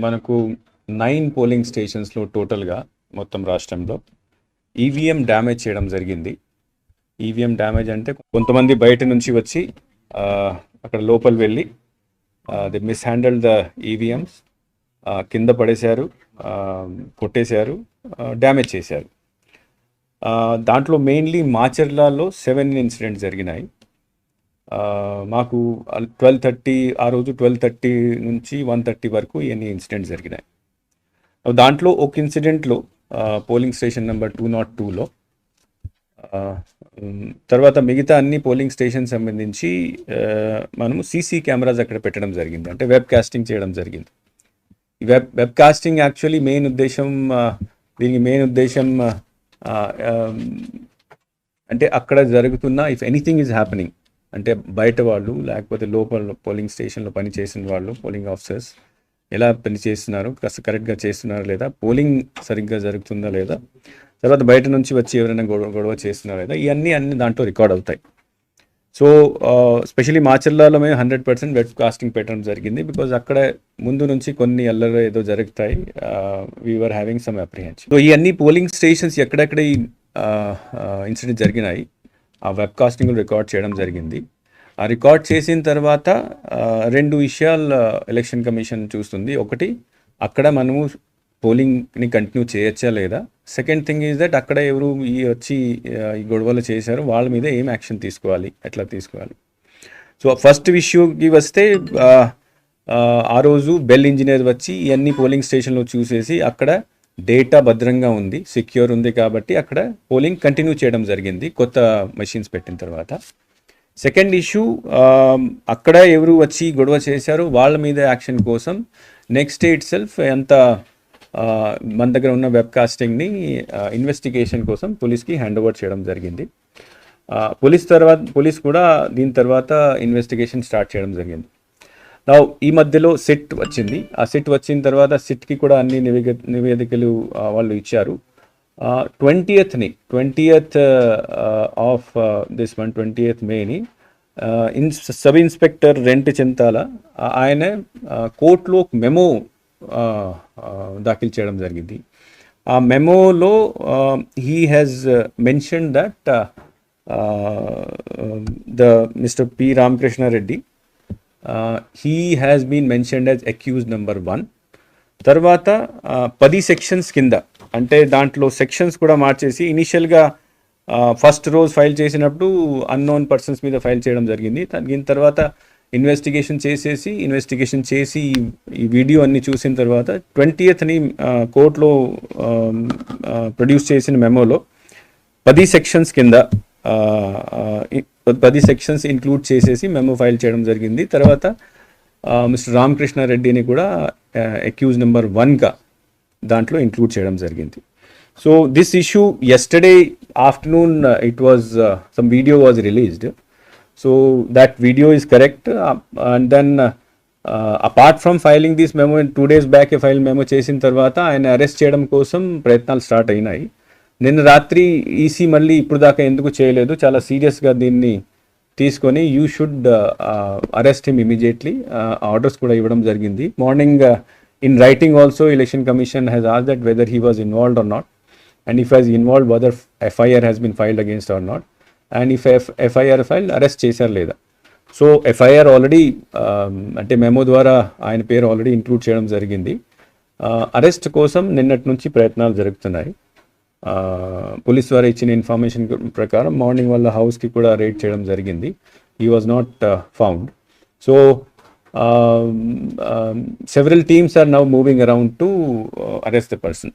మనకు 9 పోలింగ్ స్టేషన్స్‌లో టోటల్‌గా మొత్తం రాష్ట్రంలో ఈవీఎం డ్యామేజ్ చేయడం జరిగింది. ఈవీఎం డ్యామేజ్ అంటే కొంతమంది బయట నుంచి వచ్చి అక్కడ లోపల వెళ్ళి దే మిస్‌హ్యాండిల్డ్ ద ఈవీఎమ్స్, కింద పడేశారు, కొట్టేశారు, డ్యామేజ్ చేశారు. దాంట్లో మెయిన్‌లీ మాచర్లలో 7 ఇన్సిడెంట్స్ జరిగినాయి. మాకు 12:30 ఆ రోజు 12:30 నుంచి 1:30 వరకు ఎన్ని ఇన్సిడెంట్స్ జరిగినాయి. దాంట్లో ఒక ఇన్సిడెంట్లో పోలింగ్ స్టేషన్ నెంబర్ 202లో తర్వాత మిగతా అన్ని పోలింగ్ స్టేషన్ సంబంధించి మనము సీసీ కెమెరాస్ అక్కడ పెట్టడం జరిగింది, అంటే వెబ్ కాస్టింగ్ చేయడం జరిగింది. ఈ వెబ్ కాస్టింగ్ యాక్చువల్లీ దీనికి మెయిన్ ఉద్దేశం అంటే అక్కడ జరుగుతున్న ఇఫ్ ఎనీథింగ్ ఈజ్ హ్యాపెనింగ్, అంటే బయట వాళ్ళు లేకపోతే లోపల పోలింగ్ స్టేషన్లో పని చేసిన వాళ్ళు, పోలింగ్ ఆఫీసర్స్ ఎలా పని చేస్తున్నారు, కరెక్ట్గా చేస్తున్నారా లేదా, పోలింగ్ సరిగ్గా జరుగుతుందా లేదా, తర్వాత బయట నుంచి వచ్చి ఎవరైనా గొడవ చేస్తున్నారా లేదా, ఇవన్నీ దాంట్లో రికార్డ్ అవుతాయి. సో స్పెషలీ మాచర్లలో మేము 100% వెబ్ కాస్టింగ్ పెట్టడం జరిగింది. బికాజ్ అక్కడ ముందు నుంచి కొన్ని అల్లరి ఏదో జరుగుతాయి, we are having some apprehension. So ఈ అన్ని పోలింగ్ స్టేషన్స్ ఎక్కడెక్కడ ఈ ఇన్సిడెంట్ జరిగినాయి ఆ వెబ్ కాస్టింగ్ రికార్డ్ చేయడం జరిగింది. ఆ రికార్డ్ చేసిన తర్వాత 2 విషయాలు ఎలక్షన్ కమిషన్ చూస్తుంది. ఒకటి, అక్కడ మనము పోలింగ్ని కంటిన్యూ చేయొచ్చా లేదా. సెకండ్ థింగ్ ఈజ్ దట్ అక్కడ ఎవరు వచ్చి ఈ గొడవలు చేశారు వాళ్ళ మీద ఏం యాక్షన్ తీసుకోవాలి, ఎట్లా తీసుకోవాలి. సో ఫస్ట్ ఇష్యూకి వస్తే ఆ రోజు బెల్ ఇంజనీర్ వచ్చి ఇవన్నీ పోలింగ్ స్టేషన్లో చూసేసి అక్కడ డేటా భద్రంగా ఉంది, సెక్యూర్ ఉంది కాబట్టి అక్కడ పోలింగ్ కంటిన్యూ చేయడం జరిగింది కొత్త మెషిన్స్ పెట్టిన తర్వాత. సెకండ్ ఇష్యూ, అక్కడ ఎవరు వచ్చి గొడవ చేశారో వాళ్ళ మీద యాక్షన్ కోసం నెక్స్ట్ డే ఇట్ సెల్ఫ్ మన దగ్గర ఉన్న వెబ్ కాస్టింగ్ని ఇన్వెస్టిగేషన్ కోసం పోలీస్కి హ్యాండ్ ఓవర్ చేయడం జరిగింది. పోలీస్ కూడా దీని తర్వాత ఇన్వెస్టిగేషన్ స్టార్ట్ చేయడం జరిగింది. నా ఈ మధ్యలో సిట్ వచ్చింది. ఆ సిట్ వచ్చిన తర్వాత సిట్కి కూడా అన్ని నివేదికలు వాళ్ళు ఇచ్చారు. 20th of this month 20th మేని సబ్ ఇన్స్పెక్టర్ రెంట్ చింతాల ఆయన కోర్టులో మెమో దాఖలు చేయడం జరిగింది. ఆ మెమోలో he has mention that mister P Ramakrishna Reddy he has been mentioned as accused number 1. తర్వాత 10 సెక్షన్స్ కింద, అంటే దాంట్లో సెక్షన్స్ కూడా మార్చేసి ఇనిషియల్గా ఫస్ట్ రోజు ఫైల్ చేసినప్పుడు అన్నోన్ పర్సన్స్ మీద ఫైల్ చేయడం జరిగింది. దీని తర్వాత ఇన్వెస్టిగేషన్ చేసి ఈ వీడియో అన్ని చూసిన తర్వాత 20th కోర్టులో ప్రొడ్యూస్ చేసిన మెమోలో 10 సెక్షన్స్ కింద 10 సెక్షన్స్ ఇంక్లూడ్ చేసేసి మెమో ఫైల్ చేయడం జరిగింది. తర్వాత మిస్టర్ రామకృష్ణారెడ్డిని కూడా అక్యూజ్ నెంబర్ 1గా దాంట్లో ఇంక్లూడ్ చేయడం జరిగింది. So this issue yesterday afternoon it was some video was released. So that video is correct. And then apart from filing this memo 2 days back file memo చేసిన తర్వాత ఆయన arrest చేయడం కోసం ప్రయత్నాలు స్టార్ట్ అయినాయి. నిన్న రాత్రి ఈసీ మళ్ళీ ఇప్పుడు దాకా ఎందుకు చేయలేదు, చాలా సీరియస్గా దీన్ని తీసుకొని you should arrest him immediately orders కూడా ఇవ్వడం జరిగింది. Morning in writing also election commission has asked that whether he was involved or not, and if has involved whether FIR has been filed against or not, and if FIR file arrest చేశారు లేదా. So FIR already అంటే memo ద్వారా ఆయన పేరు already include చేయడం జరిగింది. Arrest కోసం నిన్నటి నుంచి ప్రయత్నాలు జరుగుతున్నాయి. పోలీస్ ద్వారా ఇచ్చిన ఇన్ఫర్మేషన్ ప్రకారం మార్నింగ్ వాళ్ళ హౌస్కి కూడా రేడ్ చేయడం జరిగింది. He was not found. So several teams are now moving around to arrest the person.